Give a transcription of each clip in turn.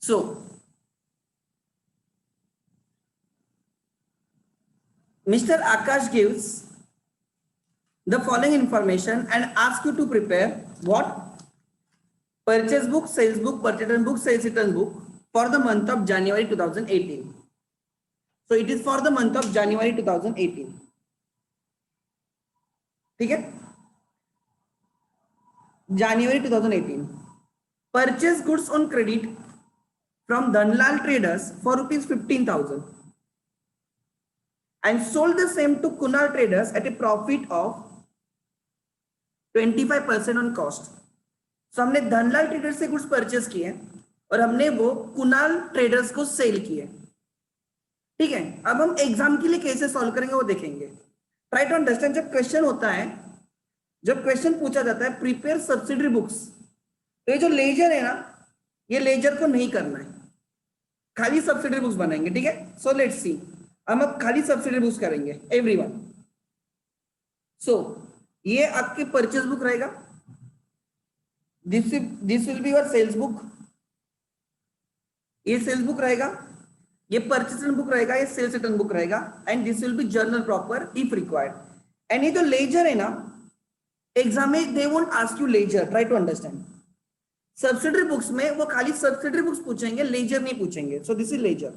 So Mr. Akash gives the following information and asks you to prepare what? Purchase book, sales book, purchase return book, sales return book for the month of January 2018. So it is for the month of January 2018. ठीक है, January 2018. Purchase goods on credit from Dhanlal Traders for rupees 15,000 and sold the same to Kunal Traders at a profit of 25% on cost. So हमने Dhanlal traders से goods purchase किए और हमने वो Kunal traders को cell किए. ठीक है, अब हम एग्जाम के लिए कैसे सॉल्व करेंगे वो देखेंगे. Try to understand. जब क्वेश्चन होता है, जब क्वेश्चन पूछा जाता है प्रिपेयर सब्सिडरी बुक्स, तो ये जो लेजर है ना, ये लेजर को नहीं करना है, खाली सब्सिडरी बुक्स बनाएंगे. ठीक है, सो लेट्स सी. हम अब खाली सब्सिडरी बुक्स करेंगे एवरीवन. सो ये आपकी परचेज बुक रहेगा. This will be your sales book. ये सेल्स बुक रहेगा, ये परचेज बुक रहेगा, ये सेल्स रिटर्न बुक रहेगा. And this will be journal proper if required. And ये जो लेजर है ना, एग्जाम में they won't ask you ledger. Try to understand. Subsidiary books में वो खाली सब्सिडरी बुक्स पूछेंगे, लेजर नहीं पूछेंगे. So this is ledger.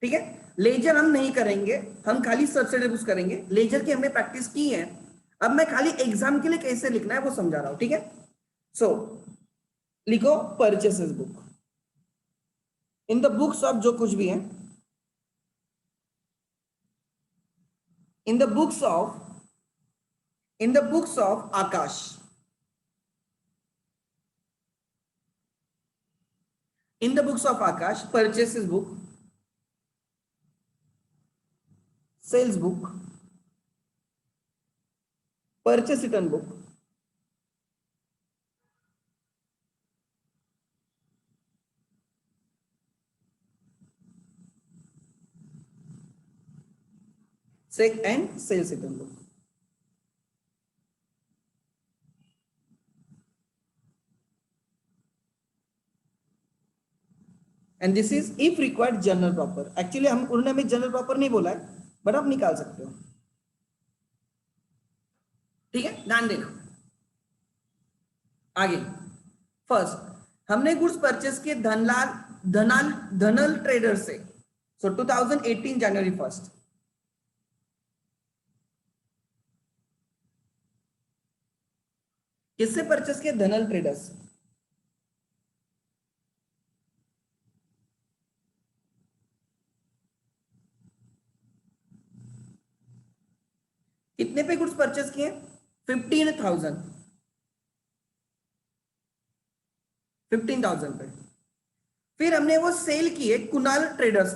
ठीक है, लेजर हम नहीं करेंगे, हम खाली सब्सिडरी बुक्स करेंगे. लेजर की हमने प्रैक्टिस की है, अब मैं खाली एग्जाम के लिए कैसे लिखना है वो समझा रहा हूं. ठीक है, सो लिखो purchases book. In the books of जो कुछ भी है, in the books of Akash, in the books of Akash, purchases book, sales book, purchase return book, and sales return book. And this is if required journal proper. Actually हम उन्होंने हमें journal proper नहीं बोला है, बट आप निकाल सकते हो. ठीक है, ध्यान देना. आगे फर्स्ट हमने गुड्स परचेस किए धनल ट्रेडर से. सो 2018 जनवरी 1st. किससे परचेस किए? धनल ट्रेडर्स. कितने पे गुड्स परचेस किए? 15,000 पे. फिर हमने वो सेल किए कुणाल ट्रेडर्स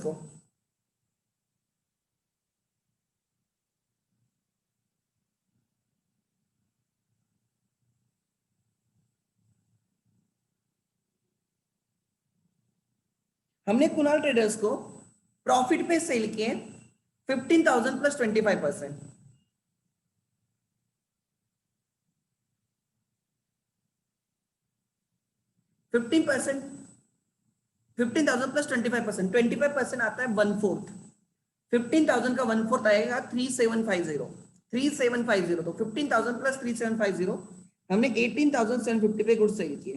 को. हमने कुणाल ट्रेडर्स को प्रॉफिट पे सेल किए 15,000 प्लस 25%. Fifteen 15,000 plus 25%. 25% आता है 1/4. 15,000 का 1/4 आएगा 3750. तो 15,000 प्लस 3750 हमने 18,750 पे गुड्स सेल किए.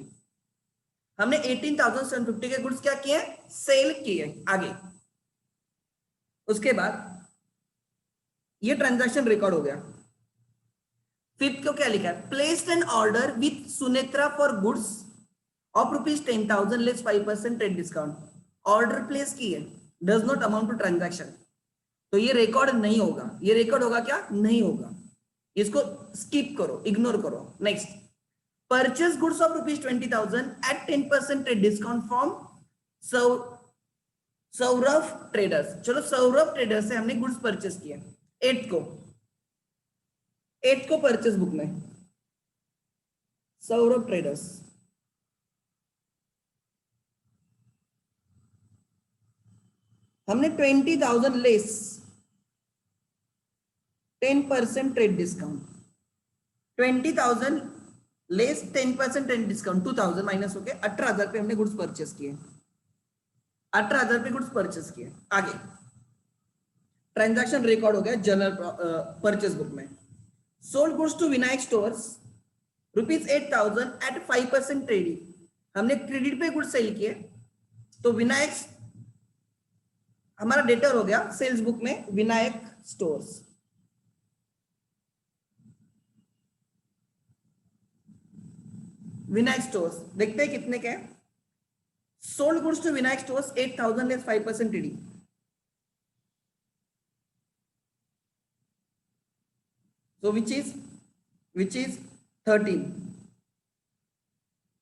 हमने 18,750 के गुड्स क्या किए? सेल किए. आगे उसके बाद ये ट्रांजैक्शन रिकॉर्ड हो गया. फिफ्थ को क्या लिखा है? Placed an order with Sunetra for goods of ₹10,000 less 5% trade discount. Order place की है, does not amount to transaction. तो ये रिकॉर्ड नहीं होगा. ये रिकॉर्ड होगा क्या? नहीं होगा. इसको स्किप करो, इग्नोर करो. Next, purchase goods of ₹20,000 at 10% trade discount from Saurabh traders. चलो सौरभ ट्रेडर्स से हमने गुड्स परचेस किए 8th को परचेस बुक में सौरभ ट्रेडर्स. हमने 20,000 less 10% trade discount. 20,000 less 10% ten discount 2000 minus हो गया 18,000 पे हमने गुड्स परचेस किए, 18,000 पे गुड्स परचेस किए। आगे ट्रांजैक्शन रिकॉर्ड हो गया जनरल परचेस बुक में। Sold goods to Vinayak stores ₹8,000 at 5% trading, हमने क्रेडिट पे गुड्स सेल किए, तो विनायक हमारा डेटर हो गया सेल्स बुक में विनायक स्टोर्स। विनायक स्टोर्स देखते हैं कितने के हैं। Sold goods to Vinayak stores 8,000 less 5% trading, so which is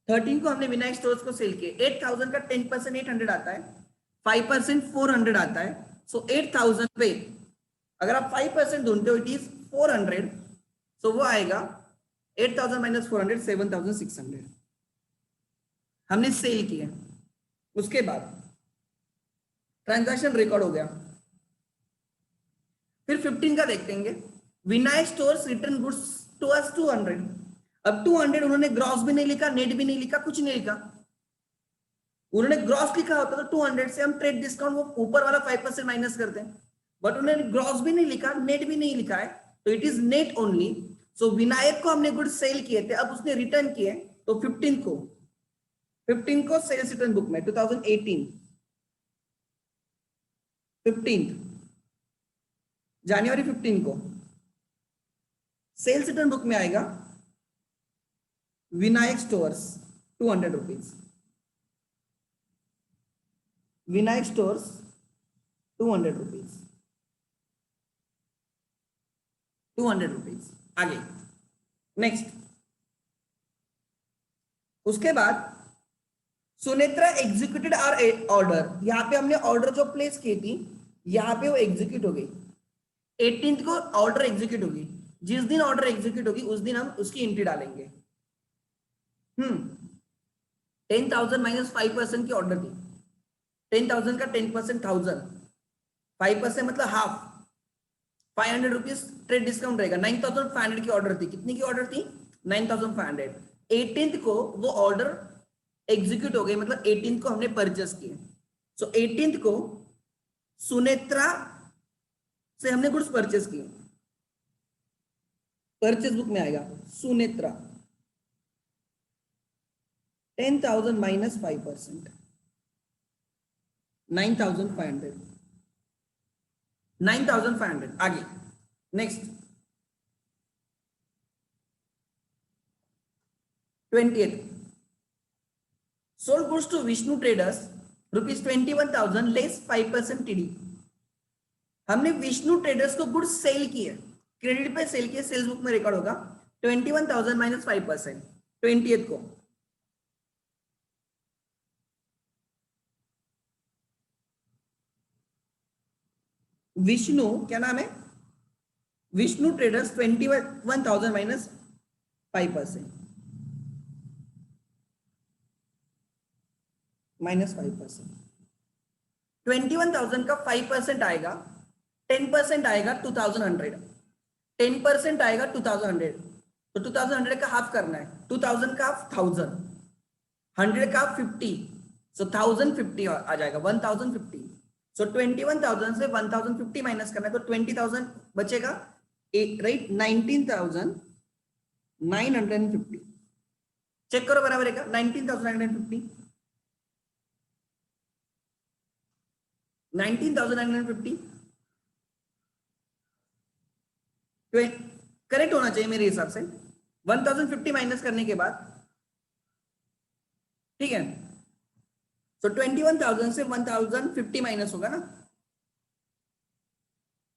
13 को हमने विनायक स्टोर्स को सेल किए। 8,000 का 10% 800 आता है, 5% 400 आता है, सो 8,000 पे अगर आप 5% ढूंढते हो इट इज 400, सो वो आएगा 8,000 माइनस 400 7,600 हमने सेल किया। उसके बाद ट्रांजैक्शन रिकॉर्ड हो गया। फिर 15 का देखेंगे, Vinayak stores return goods to us 200। अब 200 उन्होंने ग्रॉस भी नहीं लिखा, नेट भी नहीं लिखा, कुछ नहीं लिखा। उन्होंने ग्रॉस लिखा होता तो 200 से हम ट्रेड डिस्काउंट वो ऊपर वाला 5% माइनस करते हैं, बट उन्होंने ग्रॉस भी नहीं लिखा, नेट भी नहीं लिखा है, तो इट इज नेट ओनली। सो विनायक को हमने गुड्स सेल किए थे, अब उसने रिटर्न किए, तो 15 को सेल्स रिटर्न बुक में 2018 15 जनवरी 15 को सेल्स रिटर्न बुक में आएगा Vinayak stores 200 rupees, Vinayak stores 200 rupees, 200 rupees. आगे नेक्स्ट, उसके बाद सुनेत्रा एग्जीक्यूटेड आवर ऑर्डर, यहां पे हमने ऑर्डर जो प्लेस की थी यहां पे वो एग्जीक्यूट हो गई। 18 को ऑर्डर एग्जीक्यूट होगी, जिस दिन ऑर्डर एग्जीक्यूट होगी उस दिन हम उसकी एंट्री डालेंगे। 10,000 माइनस 5% की ऑर्डर थी, 10,000 का 10% 1000, 5% मतलब हाफ, 500 रुपीज ट्रेड डिस्काउंट रहेगा। 9,500 की ऑर्डर थी, कितनी की ऑर्डर थी 9,500। 18th को वो ऑर्डर एग्जीक्यूट हो गई, मतलब 18th को हमने परचेस किए। सो 18th को सुनेत्रा से हमने गुड्स परचेस किए, परचेस बुक में आएगा सुनेत्रा 10,000 माइनस 5%, 9,500, 9,500। आगे next 20th sold goods to Vishnu traders ₹21,000 less 5% TD, हमने विष्णु ट्रेडर्स को गुड्स सेल किए, क्रेडिट पे सेल किए, सेल्स बुक में रिकॉर्ड होगा 21,000 माइनस 5%। 20th को विष्णु, क्या नाम है, विष्णु ट्रेडर्स 21,000 माइनस 5%, माइनस 5%। 21,000 का 5% आएगा, 10% आएगा 2,100, 10% आएगा 2,100, तो 2,100 का हाफ करना है, 2,000 का हाफ 1,000, 100 का हाफ 50, सो 1,050 आ जाएगा 1,050। सो 21,000 से 1,050 माइनस करना है, तो 20,000 बचेगा, राइट, 19,950। चेक करो बराबर है क्या, 19,950, 19,950 करेक्ट होना चाहिए मेरे हिसाब से। 1,050 माइनस करने के बाद, ठीक है, तो 21,000 से 1,050 माइनस होगा ना,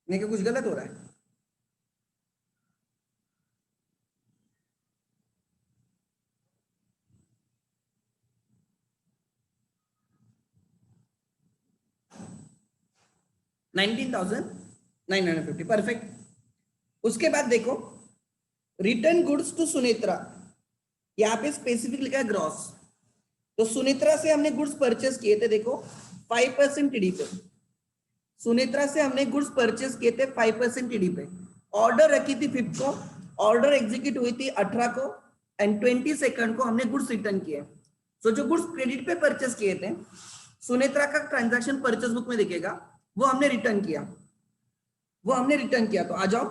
नहीं क्या कुछ गलत हो रहा है? $19,950 परफेक्ट। उसके बाद देखो रिटर्न गुड्स टू सुनेत्रा, यहां पे स्पेसिफिक लिखा है ग्रॉस, तो सुनेत्रा से हमने गुड्स परचेस किए थे, देखो 5% टीडी पे, सुनेत्रा से हमने गुड्स परचेस किए थे 5% टीडी पे, ऑर्डर रखी थी 5th को, ऑर्डर एग्जीक्यूट हुई थी 18 को, एंड 22 को हमने गुड्स रिटर्न किए। सो जो गुड्स क्रेडिट पे परचेस किए थे, सुनेत्रा का ट्रांजैक्शन परचेस बुक में दिखेगा, वो हमने रिटर्न किया, तो आ जाओ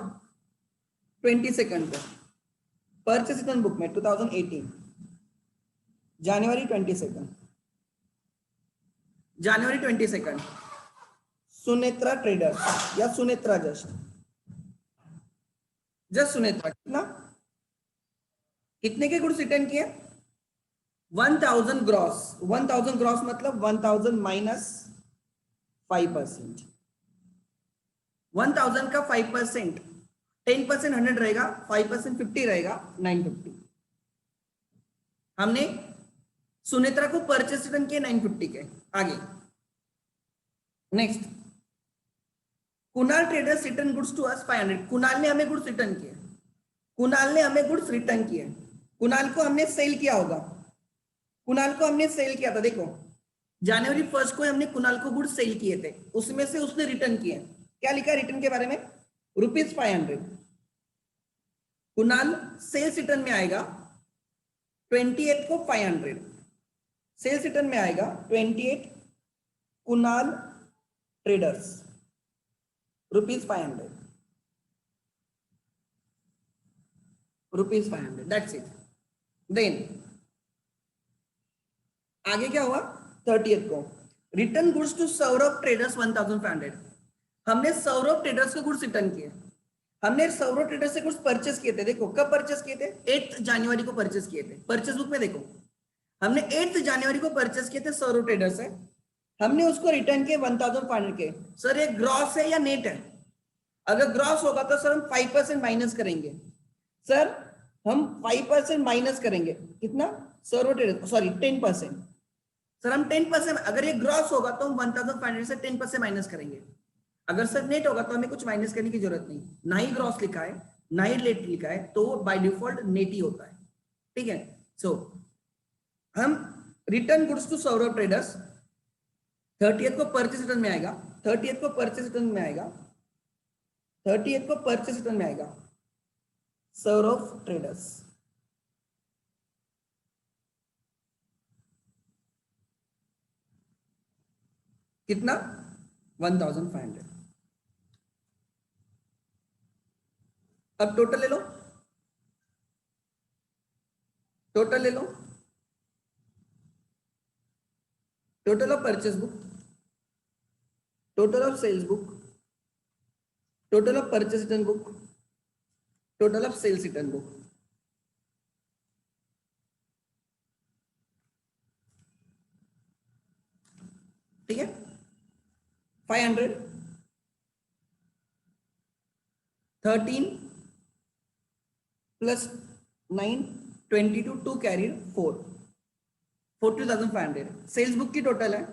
22 पे परचेस रिटर्न बुक में 2018 जनवरी 22 सुनेत्रा ट्रेडर्स या सुनेत्रा जस्ट सुनेत्रा कितने के गुड्स रिटर्न किए? 1000 ग्रॉस। 1000 ग्रॉस मतलब 1000 माइनस 5%। 1000 का 5%, 10% 100 रहेगा, 5% 50 रहेगा, 950। हमने सुनेत्रा को परचेस रिटर्न किए 950 के। आगे next, Kunal traders return goods to us 500। Kunal ने हमें गुड्स रिटर्न किए, कुणाल को हमने सेल किया होगा, था। देखो जनवरी 1 को हमने कुणाल को गुड्स सेल किए थे, उसमें से उसने रिटर्न किए। क्या लिखा रिटर्न के बारे में? ₹500। कुणाल सेल्स रिटर्न में आएगा 28 को 500, सेल्स रिटर्न में आएगा 28 Kunal traders ₹500, that's it. Then आगे क्या हुआ? 30 को return goods to Saurabh traders 1500। हमने सौरभ ट्रेडर्स के गुड्स रिटर्न किए, हमने सौरभ ट्रेडर्स से गुड्स परचेस किए थे। देखो कब परचेस किए थे? 8 जनवरी को परचेस किए थे। परचेस बुक में देखो हमने 8 जनवरी को परचेस किए थे सौरभ ट्रेडर्स से, हमने उसको रिटर्न किए 1500 के। सर ये ग्रॉस है या नेट है? अगर ग्रॉस होगा तो सर हम 5% माइनस करेंगे। सर हम 5% माइनस करेंगे, कितना? Saurabh traders sorry 10%। सर हम 10%, अगर ये ग्रॉस होगा तो हम 1500 से 10% माइनस करेंगे। अगर सर नेट होगा तो हमें कुछ माइनस करने की जरूरत नहीं, ना ही ग्रॉस लिखा है ना ही नेट लिखा है, तो बाय डिफॉल्ट नेट ही होता है। ठीक है, सो हम return goods to Saurabh traders 30th को परचेस रिटर्न में आएगा, 30th को परचेस रिटर्न में आएगा, 30th को परचेस रिटर्न में आएगा सौरभ ट्रेडर्स। कितना? 1500। अब टोटल ले लो, टोटल ले लो, total of purchase book, total of sales book, total of purchase return book, total of sales return book. ठीक है, 500, 13 प्लस 9, 22, 2 कैरिड 4, 42,500। सेल्स बुक की टोटल है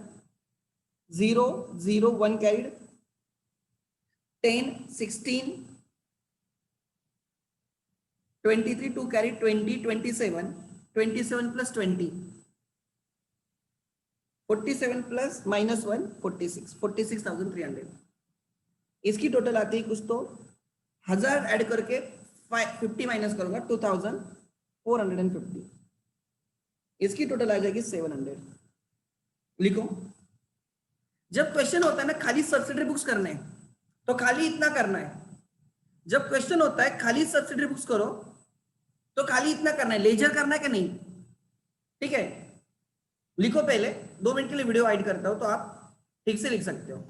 0, 0, 1 कैरिड, 10, 16, 23, 2 कैरिड, 20, 27, 27 प्लस 20, 47 प्लस -1, 46, 46,300। इसकी टोटल आती है कुछ तो 1000 ऐड करके 50 माइनस करूंगा 2450। इसकी टोटल आ जाएगी 700। लिखो, जब क्वेश्चन होता है ना खाली सब्सिडरी बुक्स करने तो खाली इतना करना है। जब क्वेश्चन होता है खाली सब्सिडरी बुक्स करो तो खाली इतना करना है। लेजर करना है कि नहीं? ठीक है, लिखो। पहले 2 मिनट के लिए वीडियो हाइड करता हूं तो आप ठीक से लिख सकते हो।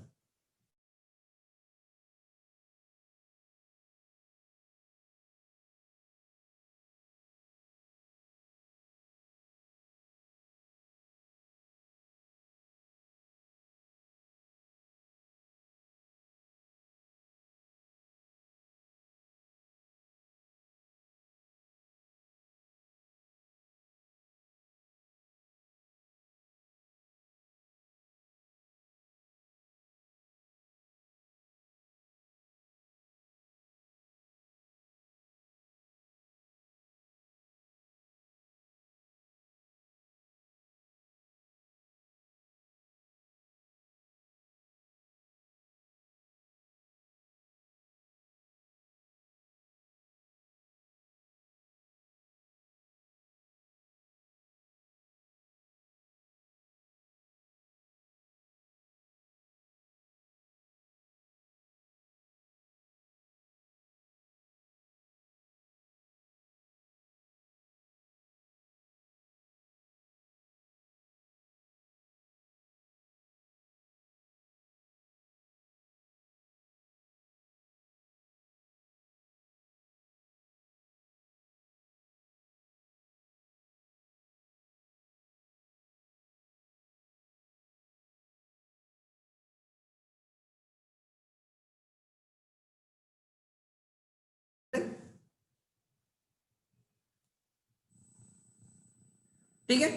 ठीक है,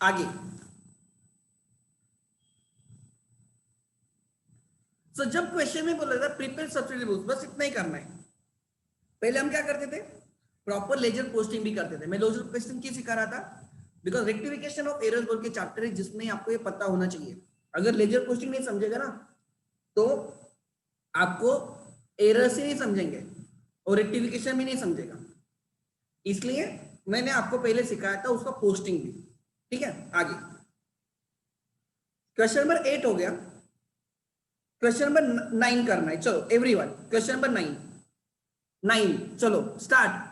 आगे। तो जब क्वेश्चन में बोला था प्रिपेयर सब्सिडी बुक्स, बस इतना ही करना है। पहले हम क्या करते थे, प्रॉपर लेजर पोस्टिंग भी करते थे। मैं लेजर पोस्टिंग क्यों सिखा रहा था, बिकॉज रेक्टिफिकेशन ऑफ एरर्स बोल के चैप्टर है जिसमें आपको ये पता होना चाहिए। अगर लेजर पोस्टिंग नहीं समझेगा ना तो आपको एरर्स ही नहीं समझेंगे और रेक्टिफिकेशन भी नहीं समझेगा। इसलिए मैंने आपको पहले सिखाया था उसका पोस्टिंग भी। ठीक है, आगे क्वेश्चन नंबर 8 हो गया। क्वेश्चन नंबर 9 करना है। चलो एवरीवन, क्वेश्चन नंबर 9 चलो स्टार्ट।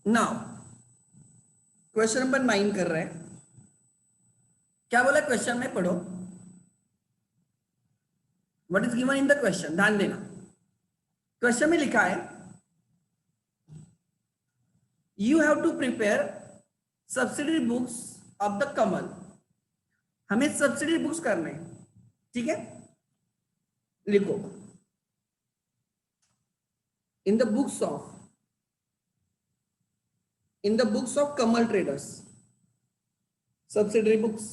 नाउ क्वेश्चन नंबर 9 कर रहे हैं। क्या बोला क्वेश्चन में, पढ़ो। What is given in the question, ध्यान देना। क्वेश्चन में लिखा है you have to prepare subsidy books of the Kamal. हमें सब्सिडी बुक्स करने हैं, ठीक है। लिखो in the books of Kamal traders, subsidiary books.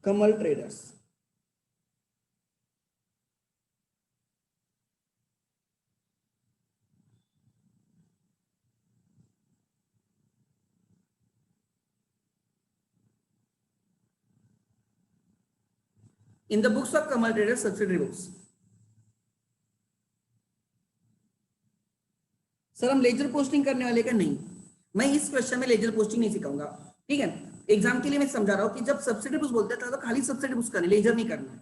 Kamal traders, in the books of Kamal traders subsidiary books. Sir हम लेजर पोस्टिंग करने वाले का नहीं, मैं इस क्वेश्चन में लेजर पोस्टिंग नहीं सिखाऊंगा, ठीक है। एग्जाम के लिए मैं समझा रहा हूं कि जब सब्सिडी बुक्स बोलते हैं तो खाली सब्सिडी बुक्स करनी, लेजर नहीं करना है।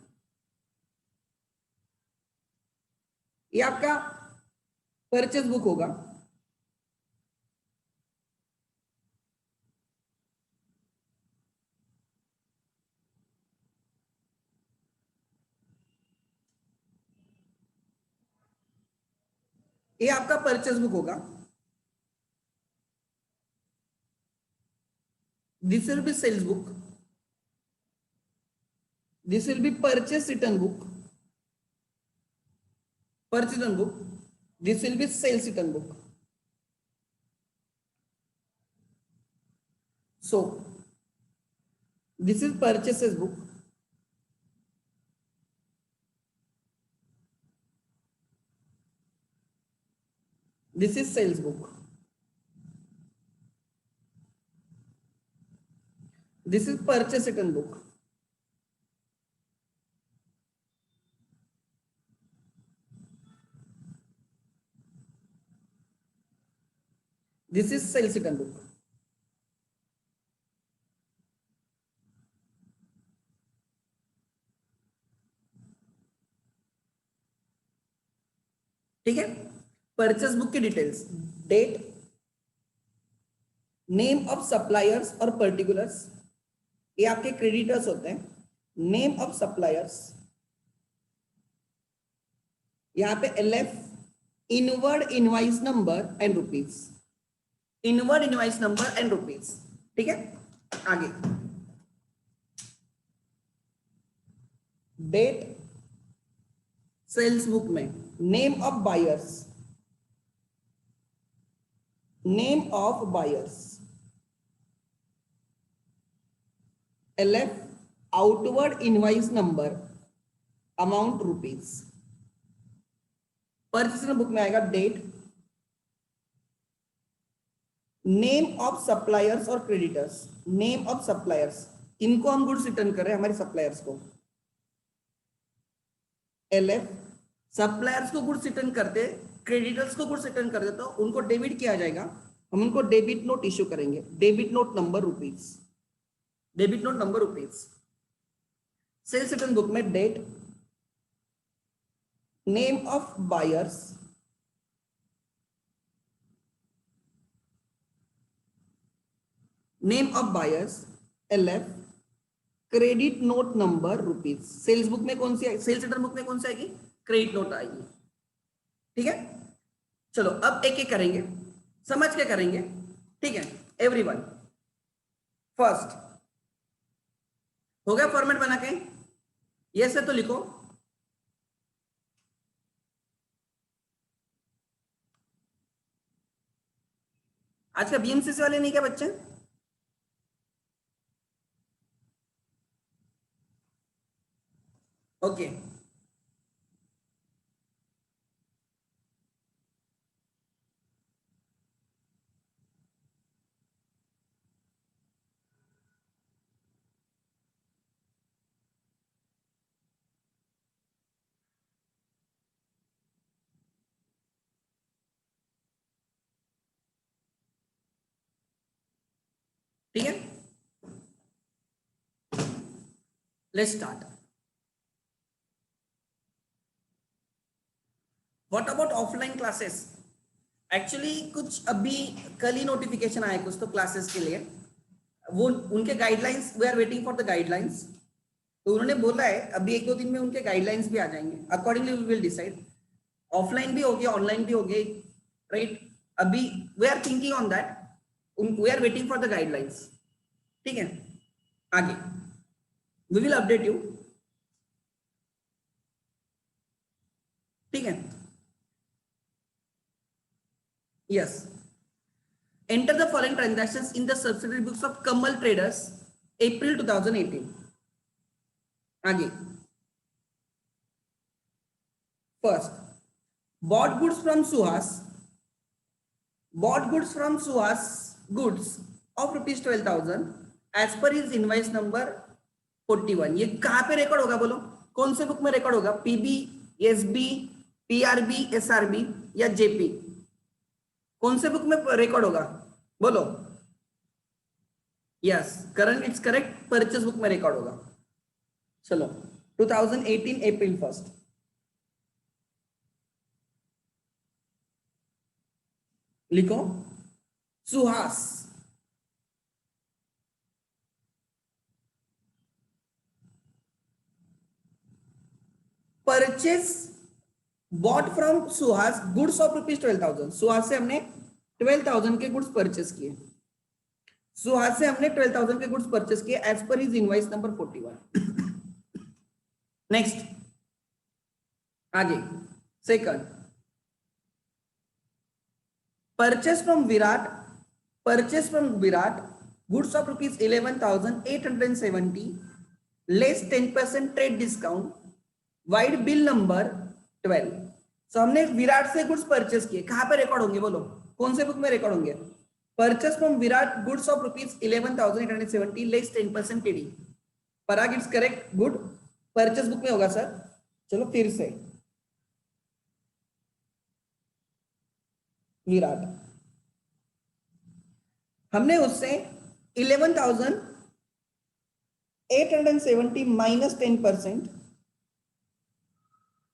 ये आपका परचेज बुक होगा, ये आपका परचेज बुक होगा। This will be sales book, this will be purchase return book, purchase return book, this will be sales return book. So this is purchases book, this is sales book, this is purchase return book, this is sales return book। ठीक है, purchase book की details, date, name of suppliers और particulars, ये आपके creditors होते हैं। Name of suppliers, यहाँ पे LF, inward invoice number and rupees, inward invoice number and rupees. ठीक है, आगे डेट, सेल्स बुक में name of buyers, name of buyers, LF, outward invoice number amount rupees. Purchase book में आएगा date, name of suppliers और creditors. Name of suppliers, इनको हम goods return कर रहे हैं, हमारे सप्लायर्स को। एलएफ, सप्लायर्स को गुड्स रिटर्न करते, क्रेडिटर्स को गुड्स रिटर्न कर दे तो उनको डेबिट किया जाएगा, हम उनको डेबिट नोट इश्यू करेंगे। Debit note number rupees, debit note number rupees. Sales return book में date, name of buyers, name of buyers LF, credit note number rupees. Sales book में कौन सी आएगी, सेल्स रिटर्न बुक में कौन सी आएगी, credit note आएगी। ठीक है, चलो अब एक एक करेंगे, समझ के करेंगे। ठीक है एवरीवन, फर्स्ट हो गया फॉर्मेट बना के, यस है तो लिखो। आज का बीएमसीसी वाले नहीं क्या बच्चे? ओके ठीक है, let's start. What about offline classes? Actually कुछ अभी कल ही नोटिफिकेशन आया कुछ तो क्लासेस के लिए, वो उनके guidelines, we are waiting for the guidelines. तो उन्होंने बोला है अभी एक दो दिन में उनके गाइडलाइंस भी आ जाएंगे, accordingly we will decide. Offline भी हो गया, ऑनलाइन भी हो गए, राइट? अभी we are thinking on that, we are waiting for the guidelines. ठीक है, आगे वी विल अपडेट यू। ठीक है, yes. Enter the following transactions in the subsidiary books of Kamal Traders, April 2018. आगे, first, bought goods from Suhas, bought goods from Suhas goods of rupees 12,000 as per his invoice number 41. ये कहाँ पे record होगा बोलो, कौन से book में record होगा? पीबी, एसबी, पीआरबी, एसआरबी या जेपी? कौन से बुक में रिकॉर्ड होगा बोलो? Yes Karan, it's correct, purchase book में रिकॉर्ड होगा। चलो 2018 अप्रैल 1 लिखो, Suhas, purchase bought from Suhas goods of rupees 12,000। Suhas से हमने 12,000 के गुड्स परचेस किए, सुहास से हमने 12,000 के गुड्स परचेस किए as per his invoice number 41। Next, आगे second, purchase from Virat, purchase from Virat goods of rupees 11,870 less 10% trade discount, vide bill number 12। So हमने विराट से गुड्स परचेस किए, कहां पे रिकॉर्ड होंगे बोलो, कौन से बुक में रिकॉर्ड होंगे? Purchase from Virat goods of rupees 11,870 less 10% TD. Parag, it's correct, good, purchase book में होगा सर। चलो फिर से विराट, हमने उससे 11,870 माइनस 10%,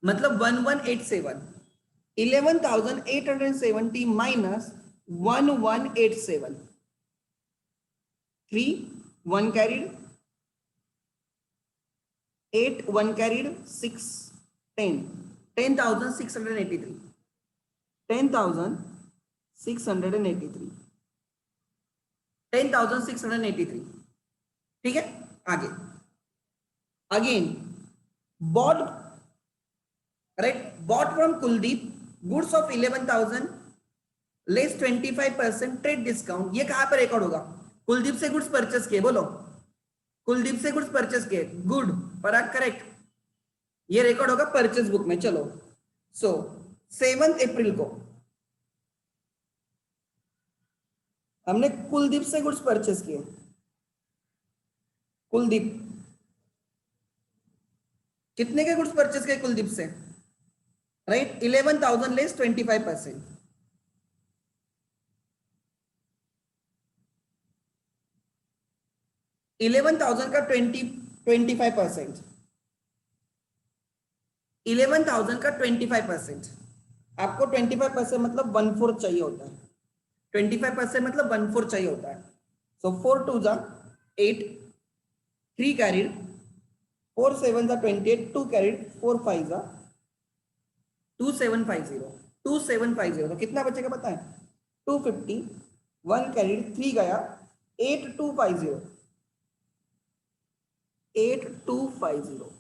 मतलब 1187, 11,870 माइनस 1187, 3 1 carried, 8 1 carried, 6 10, 10,683, 10,683, 10,683। ठीक है, आगे again bought, right, bought from Kuldeep goods of 11,000 less 25% trade discount. ये कहां पर रिकॉर्ड होगा? कुलदीप से गुड्स परचेस किए, बोलो कुलदीप से गुड्स परचेस किए, गुड, पराग करेक्ट। ये रिकॉर्ड होगा परचेज बुक में। चलो, सो 7 अप्रैल को हमने कुलदीप से गुड्स परचेस किए। कुलदीप, कितने के गुड्स परचेस किए कुलदीप से? Right, 11,000 less 25%। 11,000 का 25%, 11,000 का 25%। आपको 25% मतलब 1/4 चाहिए होता है। 25% मतलब 1/4 चाहिए होता है। सो 4 2 जा 8, 3 कैरिड, 4 7 जा 28, 2 कैरिड, 4 5 जा 2750, 2750। तो कितना बचेगा पता है? 250, 1 कैरिड, 3 गया, 8250, 8250।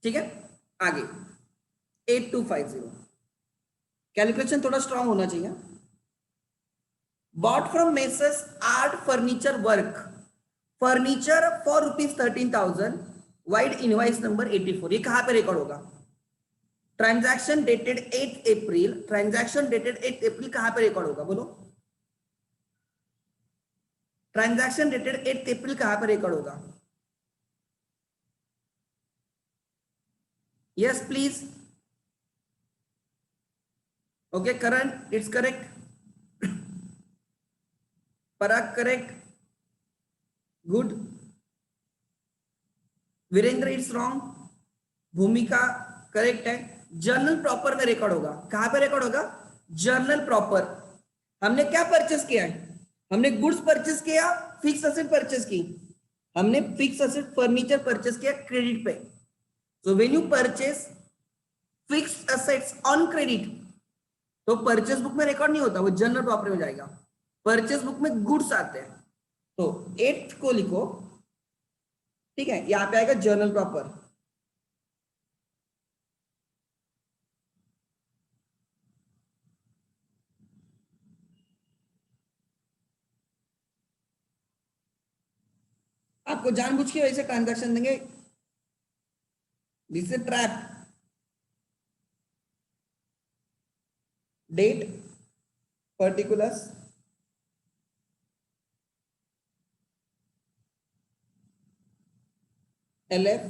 ठीक है, आगे 8250। कैलकुलेशन थोड़ा स्ट्रांग होना चाहिए। Bought from messrs art furniture work, furniture for ₹13,000, wide invoice number 84। ये कहां पे रिकॉर्ड होगा? ट्रांजैक्शन डेटेड 8 अप्रैल, ट्रांजैक्शन डेटेड 8 अप्रैल कहां पे रिकॉर्ड होगा बोलो? ट्रांजैक्शन डेटेड 8 अप्रैल कहां पे रिकॉर्ड होगा? Yes please. Okay, Karan it's correct, Parag correct, good. Virendra it's wrong, Bhumika correct है। जर्नल प्रॉपर में रिकॉर्ड होगा। कहां पे रिकॉर्ड होगा? Journal proper. हमने क्या परचेस किया है? हमने गुड्स परचेस किया, फिक्स असेट परचेस की। हमने फिक्स असेट फर्नीचर परचेस किया क्रेडिट पे। So when you purchase fixed assets on credit, तो परचेस बुक में रिकॉर्ड नहीं होता, वो जनरल प्रॉपर्टी में जाएगा। परचेस बुक में गुड्स आते हैं, तो 8 को लिखो। ठीक है, यहां पे आएगा जर्नल प्रॉपर। आपको जानबूझ के वैसे ट्रांजैक्शन देंगे, this is trap. Date, particulars, LF,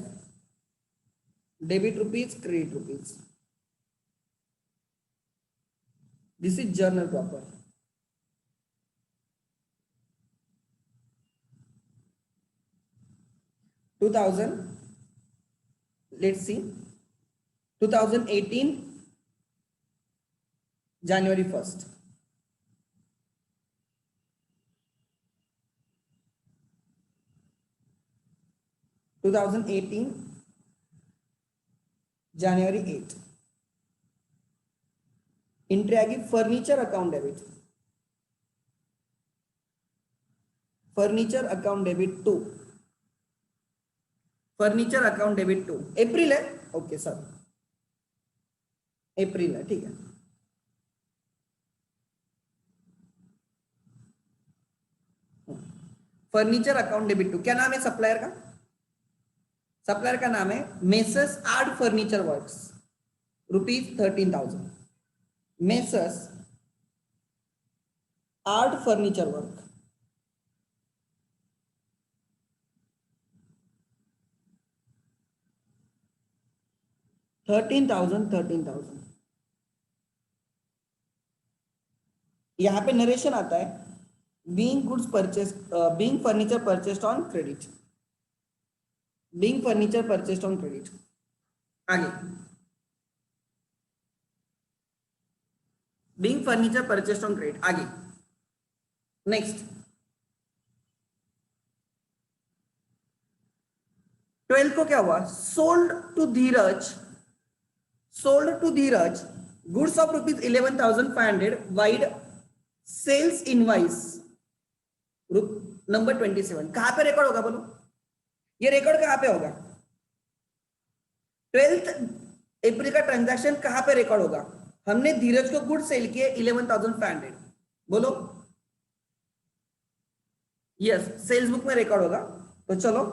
debit rupees, credit rupees, this is journal proper. Two thousand, let's see, 2018 January 1st, 2018 January 8, entry आएगी furniture account debit, furniture account debit 2, furniture account debit 2। April है, okay sir, April है, ठीक है। Furniture account debit 2। क्या नाम है supplier का? Supplier का नाम है messrs art furniture works, ₹13,000। Messrs art furniture work, $13,000। यहां पे नरेशन आता है, being goods purchase, being furniture purchased on credit, being furniture purchased on credit. आगे, being furniture purchased on credit. आगे नेक्स्ट, 12 को क्या हुआ? Sold to Dheeraj, sold to Dheeraj goods of ₹11,500, vide sales invoice number 27। कहां पे रिकॉर्ड होगा बोलो? ये रिकॉर्ड कहां पे होगा? 12 अप्रैल का ट्रांजैक्शन कहां पे रिकॉर्ड होगा? हमने धीरज को गुड सेल किए 11,500, बोलो। यस, सेल्स बुक में रिकॉर्ड होगा। तो चलो,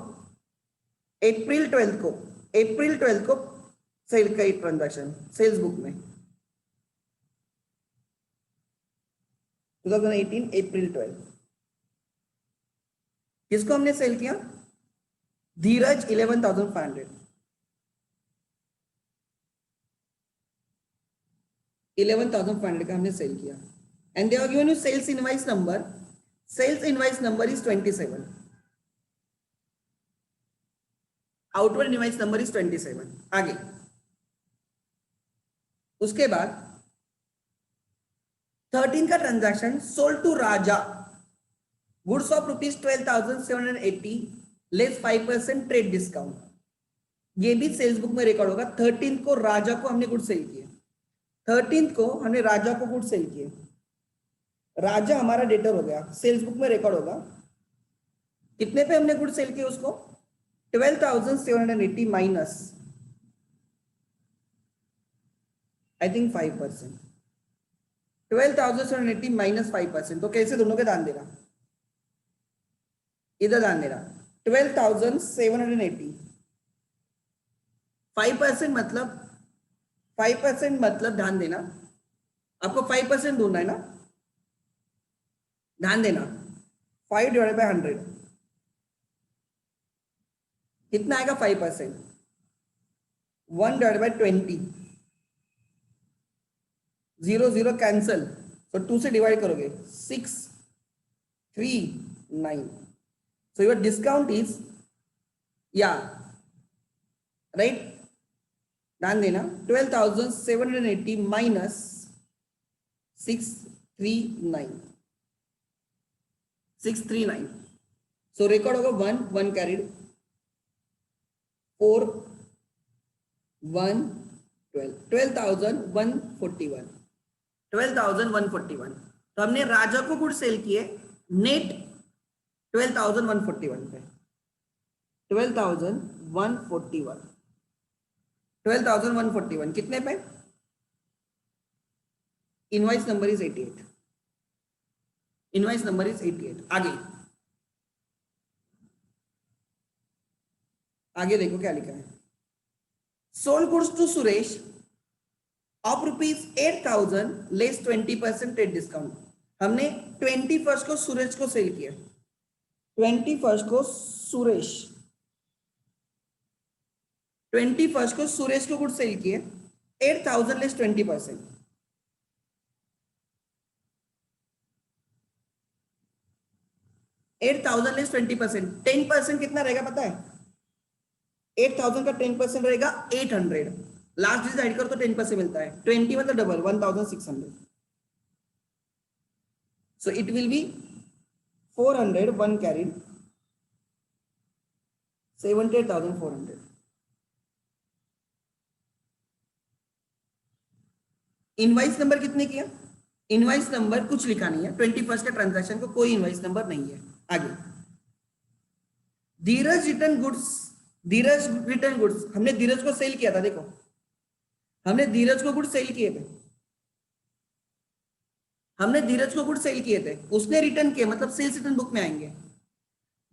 अप्रैल 12 को अप्रैल 12 को सेल का ट्रांजैक्शन सेल्स बुक में 2018 अप्रैल 12 किसको हमने सेल किया? धीरज 11,500 11,500 का हमने सेल किया and they have given you sales invoice number. Sales invoice number is 27. Outward invoice number is 27. आगे उसके बाद 13 का transaction sold to Raja goods of ₹12,780 less 5% trade discount. ये भी सेल्स बुक में रिकॉर्ड होगा. 13 को राजा को हमने गुड सेल किए. 13 को हमने राजा को गुड सेल किए. राजा हमारा डेटर हो गया, सेल्स बुक में रिकॉर्ड होगा. कितने पे हमने गुड सेल किए उसको? 12,780 माइनस आई थिंक 5%. 12,780 माइनस 5%. तो कैसे दोनों के दान दे रहा? इधर दान दे रहा 12,780. 5% मतलब 5% मतलब ध्यान देना, आपको 5% ढूंढना है ना. ध्यान देना 5/100 कितना आएगा? 5%. 1/20 0 0 कैंसल. तो 2 से डिवाइड करोगे 6 3 9. So your discount is right. ध्यान देना 12,780 minus 639. So record होगा 1 carried 4 1 12 12,141. 12,141. तो हमने राजा को गुड सेल किए नेट 12,141 पे. 12,141 कितने पे? Invoice number is 88. Invoice number is 88. आगे देखो क्या लिखा है. Sold goods to Suresh of ₹8,000 less 20% trade discount. हमने 21 को सुरेश को सेल किया. 21 को सुरेश को गुड सेल किए 8,000 लेस 20%. लेस 20%. 10% कितना रहेगा पता है? 8,000 का 10% रहेगा 800. लास्ट डिवाइड करो तो 10% मिलता है. 20 मतलब double 1,600. So it will B 400 1 carried 78,400. Invoice number कितने किया? इनवाइस नंबर कुछ लिखा नहीं है. 21 का ट्रांजैक्शन को कोई इनवाइस नंबर नहीं है. आगे धीरज रिटर्न गुड्स. हमने धीरज को सेल किया था. देखो हमने धीरज को गुड सेल किए थे. उसने रिटर्न किए मतलब सेल्स रिटर्न बुक में आएंगे.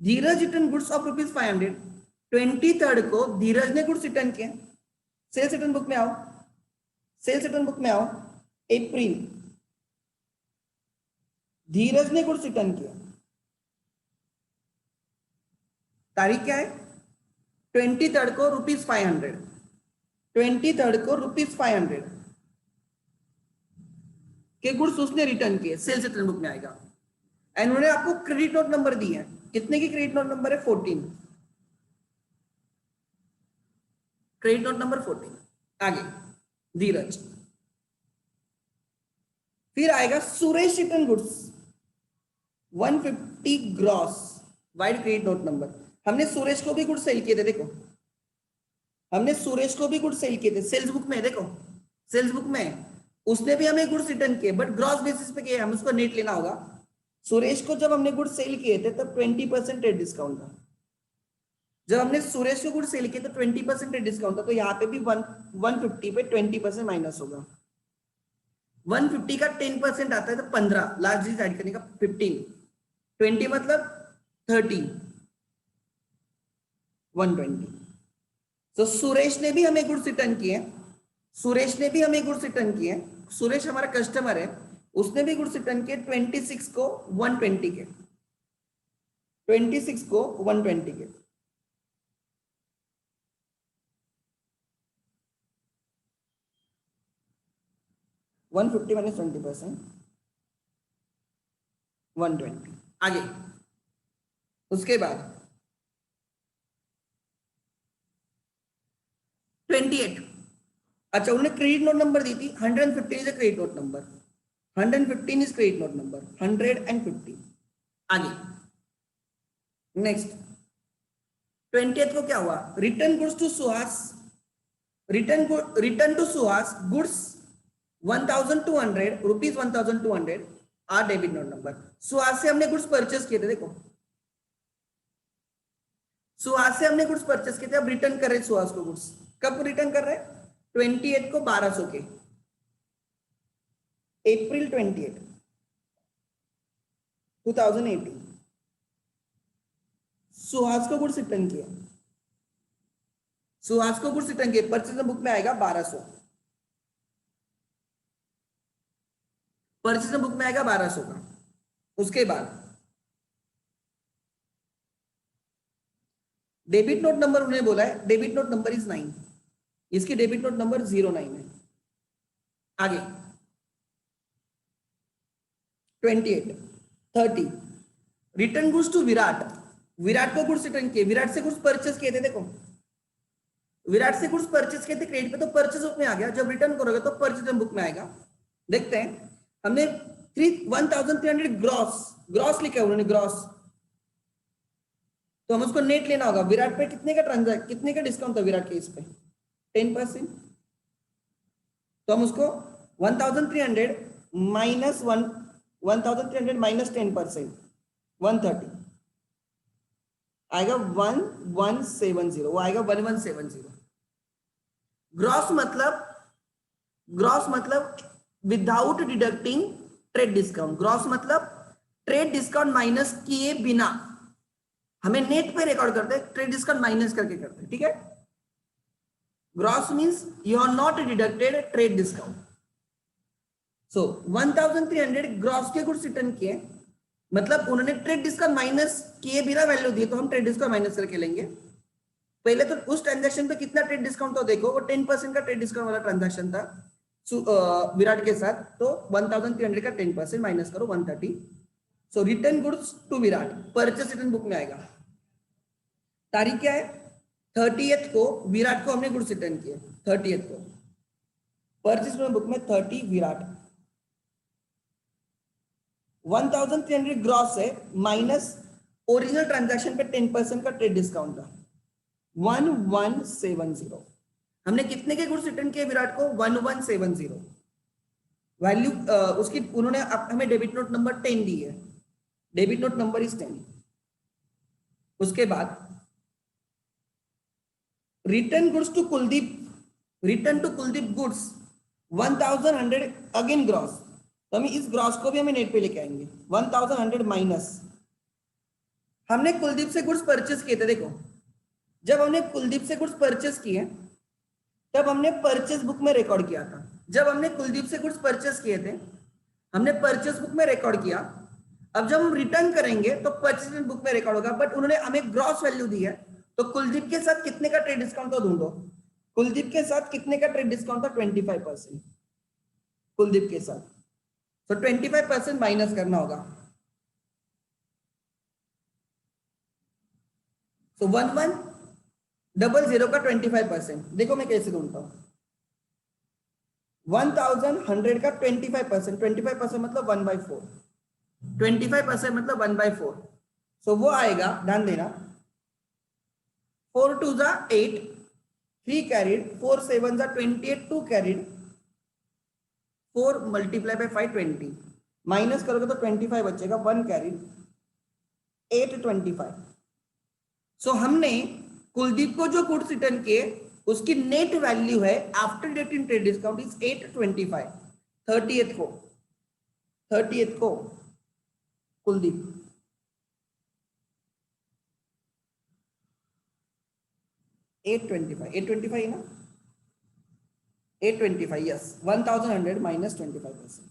धीरज रिटर्न गुड्स ऑफ ₹500. 23 को धीरज ने गुड्स रिटर्न किए. सेल्स रिटर्न बुक में आओ. अप्रैल धीरज ने गुड्स रिटर्न किया. तारीख क्या है? 23 को ₹500. 23 को ₹500 के गुड्स उसने रिटर्न किए. सेल्स रिटर्न बुक में आएगा. एंड उन्होंने आपको क्रेडिट नोट नंबर दी है. कितने की क्रेडिट नोट नंबर है? 14. Credit note number 14. आगे धीरज. फिर आएगा Suresh return goods 150 gross wide credit note number. हमने सुरेश को भी गुड्स सेल किए थे. देखो हमने सुरेश को भी गुड्स सेल किए थे. सेल्स बुक में देखो, सेल्स बुक में उसने भी हमें गुड्स रिटर्न किए बट ग्रॉस बेसिस पे किए. हम उसको नेट लेना होगा. सुरेश को जब हमने गुड्स सेल किए थे तब 20% ट्रेड डिस्काउंट था. जब हमने सुरेश को गुड्स सेल किए तो 20% ट्रेड डिस्काउंट था. तो यहाँ पे भी 150 पे 20% माइनस होगा. 150 का 10% आता है तो 15. लास्ट डिजिट ऐड करने का 15. 20 मतलब 30. 120. तो सुरेश ने भी हमें गुड्स रिटर्न किए, सुरेश ने भी हमें गुड्स रिटर्न किए, सुरेश हमारा कस्टमर है, उसने भी गुड्स रिटर्न किए 26 को 120 के, 26 को 120 के। -20%, 120। आगे उसके बाद 28, अच्छा उन्होंने क्रेडिट नोट नंबर दी थी 115 is a credit note number, 115 is credit note number, 115। आगे नेक्स्ट 20th को क्या हुआ, return goods to Suhas, return to Suhas goods 1200 rupees 1200 are debit note number. Suhas से हमने गुड्स परचेस किए थे, देखो सुहास से हमने गुड्स परचेस किए थे, अब रिटर्न कर रहे सुहास को गुड्स, कब रिटर्न कर रहे हैं 28 को 1200 के, अप्रैल 28 2018 सुहास को गुड्स रिटर्न किया, सुहास को गुड्स रिटर्न किए, परचेज बुक में आएगा 1200, परचेज बुक में आएगा 1200 का। उसके बाद डेबिट नोट नंबर उन्होंने बोला है, डेबिट नोट नंबर इज 9, इसकी डेबिट नोट नंबर 09 है। आगे 28 30 return goods to Virat, Virat को गुड्स रिटर्न किए, विराट से गुड्स परचेस किए थे, देखो विराट से गुड्स परचेस किए थे क्रेडिट पे, तो परचेस बुक में आ गया, जब रिटर्न करोगे तो परचेज बुक में आएगा। देखते हैं, हमने 1300 ग्रॉस, ग्रॉस लिखा है उन्होंने ग्रॉस, तो हम उसको नेट लेना होगा। विराट पे कितने का ट्रांजैक्ट, कितने का डिस्काउंट था विराट के इस पे 10%, तो हम उसको 1300 माइनस 1300 माइनस 10% 130 आएगा 1170, वो आएगा 1170। ग्रॉस मतलब without deducting trade discount, gross मतलब ट्रेड डिस्काउंट माइनस किए बिना, हमें नेट पे रिकॉर्ड करते हैं, ट्रेड डिस्काउंट माइनस करके करते हैं, ठीक है। Gross means you are not deducted trade discount. So 1300 gross के गुड्स रिटर्न किए, मतलब उन्होंने ट्रेड डिस्काउंट माइनस किए बिना वैल्यू दी, तो हम ट्रेड डिस्काउंट माइनस करके लेंगे। पहले तो उस ट्रांजैक्शन पे कितना ट्रेड डिस्काउंट था देखो, वो 10% का ट्रेड डिस्काउंट वाला ट्रांजैक्शन था विराट के साथ, तो 1300 का 10% माइनस करो 130। So return goods to Virat, purchase return book में आएगा। तारीख क्या है 30th को, विराट को हमने गुड्स रिटर्न किए 30th को, परचेस रिटर्न बुक में 30 विराट, 1300 ग्रॉस है माइनस ओरिजिनल ट्रांजैक्शन पे 10% का ट्रेड डिस्काउंट था 1170। हमने कितने के गुड्स रिटर्न किए विराट को 1170, वैल्यू उसकी उन्होंने हमें डेबिट नोट नंबर 10 दी है, डेबिट नोट नंबर इज 10। उसके बाद return goods to Kuldeep, return to Kuldeep goods 1100 again gross, तो हमें इस ग्रॉस को भी हमें नेट पे लेके आएंगे 1100 माइनस, हमने कुलदीप से गुड्स परचेस किए थे, देखो जब हमने कुलदीप से गुड्स परचेस किए तब हमने परचेस बुक में रिकॉर्ड किया था, जब हमने कुलदीप से गुड्स परचेस किए थे हमने परचेस बुक में रिकॉर्ड किया। अब जब हम रिटर्न करेंगे तो परचेस बुक में रिकॉर्ड होगा, बट उन्होंने हमें ग्रॉस वैल्यू दी है, तो कुलदीप के साथ कितने का ट्रेड डिस्काउंट था ढूंढो, कुलदीप के साथ कितने का ट्रेड डिस्काउंट था 25%, कुलदीप के साथ, तो 25% माइनस करना होगा। तो 1100 का 25%, देखो मैं कैसे ढूंढता हूं, 1100 का 25%, 25% मतलब 1/4, 25% मतलब 1/4, सो वो आएगा, ध्यान देना 4 2 जा 8, 3 कैरिड, 4 7 जा 28, 2 कैरिड, 4 मल्टीप्लाई बाय 5 20, माइनस करोगे तो 25 बचेगा, 1 कैरिड 8 25। सो हमने कुलदीप को जो गुड्स रिटर्न किए उसकी नेट वैल्यू है after deducting trade discount is 825, 30th को कुलदीप 825 ना, 825 यस, 1100 माइनस 25%।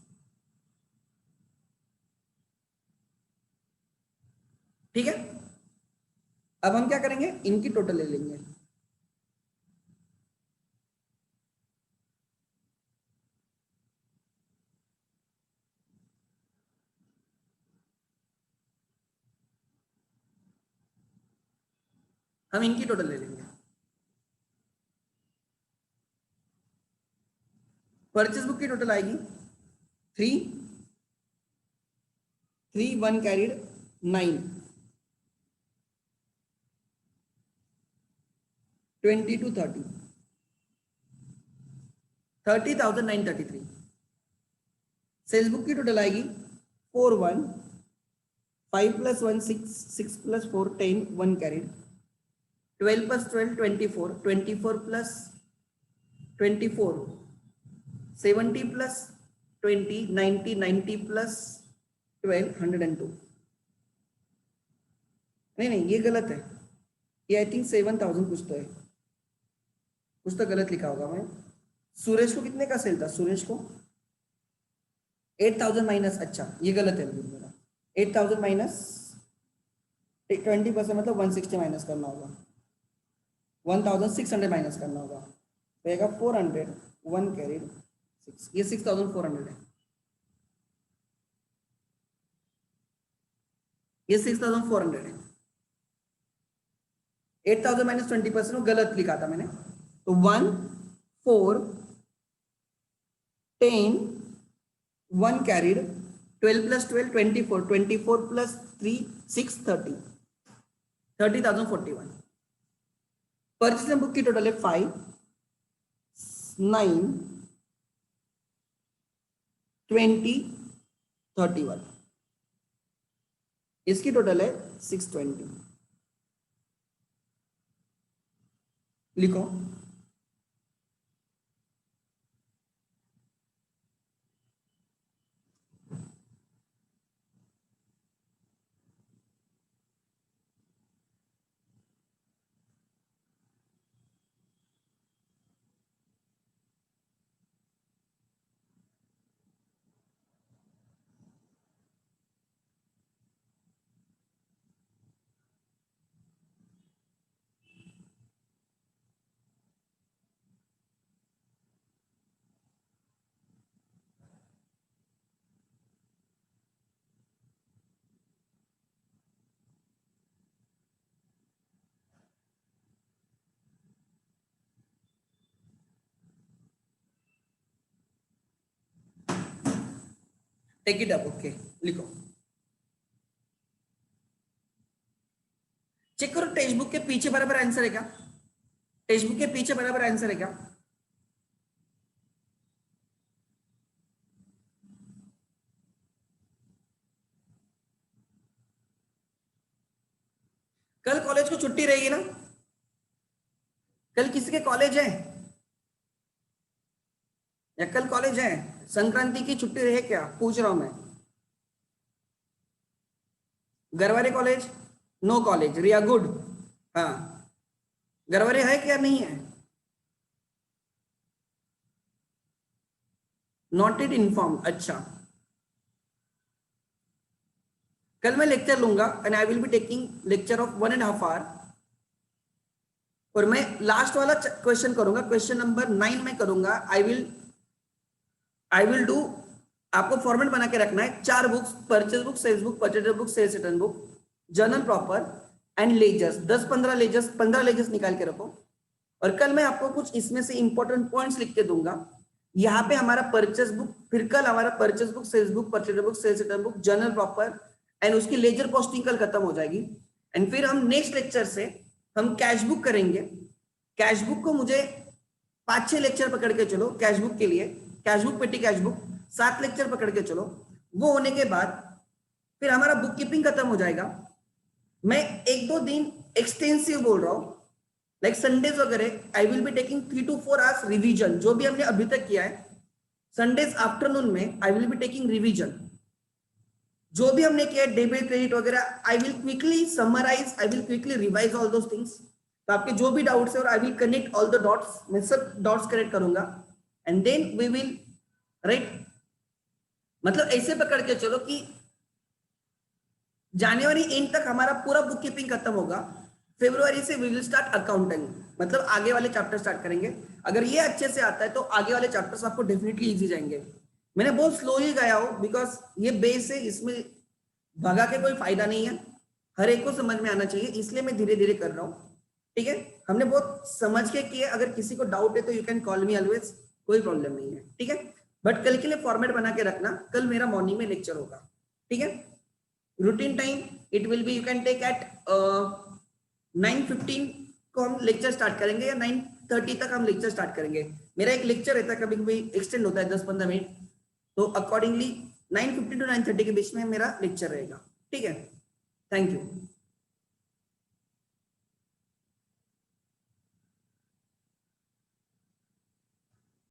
ठीक है, अब हम क्या करेंगे, इनकी टोटल ले लेंगे। हम इनकी टोटल ले लेंगे। परचेज बुक की टोटल आएगी 3 1 कैरिड 9 22 30 30,933। सेल्स बुक की टोटल आएगी 4 1 5 + 1 6 6 + 4 10 1 कैरिड 12 + 12 24 24 + 24 70 + 20 90 90 + 12 102। नहीं ये गलत है, ये आई थिंक 7,000 कुछ तो है, कुछ तो गलत लिखा होगा। मैं सुरेश को कितने का सेल था, सुरेश को 8,000 माइनस, अच्छा ये गलत है मेरा, 8,000 माइनस 20% मतलब 160 माइनस करना होगा, 1,600 माइनस करना होगा, रहेगा 400 1 कैरिड 6, ये 6,400 है, ये 6,400 है। 8,000 माइनस 20% वो गलत लिखा था मैंने, तो 1 4 10 1 कैरिड 12 + 12 24 24 + 3 6 30 30,041। परचेज बुक की टोटल है 5 9 20 31, इसकी टोटल है 620। लिखो टेक इट अप, ओके लिखो, चेक करो टेक्स्ट बुक के पीछे बराबर आंसर है क्या, टेक्स्ट बुक के पीछे बराबर आंसर है क्या। कल कॉलेज को छुट्टी रहेगी ना, कल किसी के कॉलेज है या कल कॉलेज है, संक्रांति की छुट्टी रहे क्या, पूछ रहा हूं मैं। गरवारे कॉलेज, नो कॉलेज, रिया गुड, हाँ गरवारे है क्या, नहीं है, नॉट इट इन्फॉर्म, अच्छा कल मैं लेक्चर लूंगा and I will be taking lecture of 1.5 hour, और मैं लास्ट वाला क्वेश्चन करूंगा, क्वेश्चन नंबर 9 में करूंगा। आई विल डू, आपको फॉर्मेट बना के रखना है, 4 books, purchase book, sales book, purchase book, sales return book, journal proper and ledgers, 10-15 ledgers, 15 ledgers निकाल के रखो। और कल मैं आपको कुछ इसमें से इंपॉर्टेंट पॉइंट्स लिख के दूंगा। यहाँ पे हमारा परचेज बुक, फिर कल हमारा purchase book, sales book, purchase book, sales return book, journal proper and उसकी लेजर कॉस्टिंग कल खत्म हो जाएगी। एंड फिर हम नेक्स्ट लेक्चर से हम कैश बुक करेंगे। कैश बुक को मुझे 5-6 लेक्चर पकड़ के चलो कैश बुक के लिए, कैश बुक, पेटी कैश बुक 7 लेक्चर पकड़ के चलो। वो होने के बाद फिर हमारा बुक कीपिंग खत्म हो जाएगा। मैं 1-2 दिन एक्सटेंसिव बोल रहा हूं, लाइक संडेज वगैरह, I will be taking 3 to 4 hours revision, जो भी हमने अभी तक किया है। संडेज आफ्टरनून में I will be taking revision, जो भी हमने किया है डेबिट क्रेडिट वगैरह, I will quickly summarise, I will quickly revise all those things तो आपके जो भी डाउट्स है और I will connect all the dots, मैं सब डॉट्स कनेक्ट करूंगा and then we will write, मतलब ऐसे पकड़ के चलो कि जनवरी एंड तक हमारा पूरा बुक कीपिंग खत्म होगा, फरवरी से वी विल स्टार्ट अकाउंटिंग, मतलब आगे वाले चैप्टर स्टार्ट करेंगे। अगर ये अच्छे से आता है तो आगे वाले चैप्टर्स आपको डेफिनेटली इजी जाएंगे। मैंने बहुत स्लोली गया हूं बिकॉज ये बेस है, इसमें भगा के कोई फायदा नहीं है, हर एक को समझ में आना चाहिए, इसलिए मैं धीरे धीरे कर रहा हूँ। ठीक है, हमने बहुत समझ के किए, अगर किसी को डाउट है तो you can call me always, कोई प्रॉब्लम नहीं है। ठीक है, बट कल के लिए फॉर्मेट बना के रखना, कल मेरा मॉर्निंग में लेक्चर होगा। ठीक है, routine time it will be, you can take at 9:15 को हम लेक्चर स्टार्ट करेंगे या 9:30 तक हम लेक्चर स्टार्ट करेंगे। मेरा एक लेक्चर रहता है, कभी कभी एक्सटेंड होता है 10-15 मिनट, तो अकॉर्डिंगली 9:15 to 9:30 के बीच में मेरा लेक्चर रहेगा। ठीक है, थैंक यू।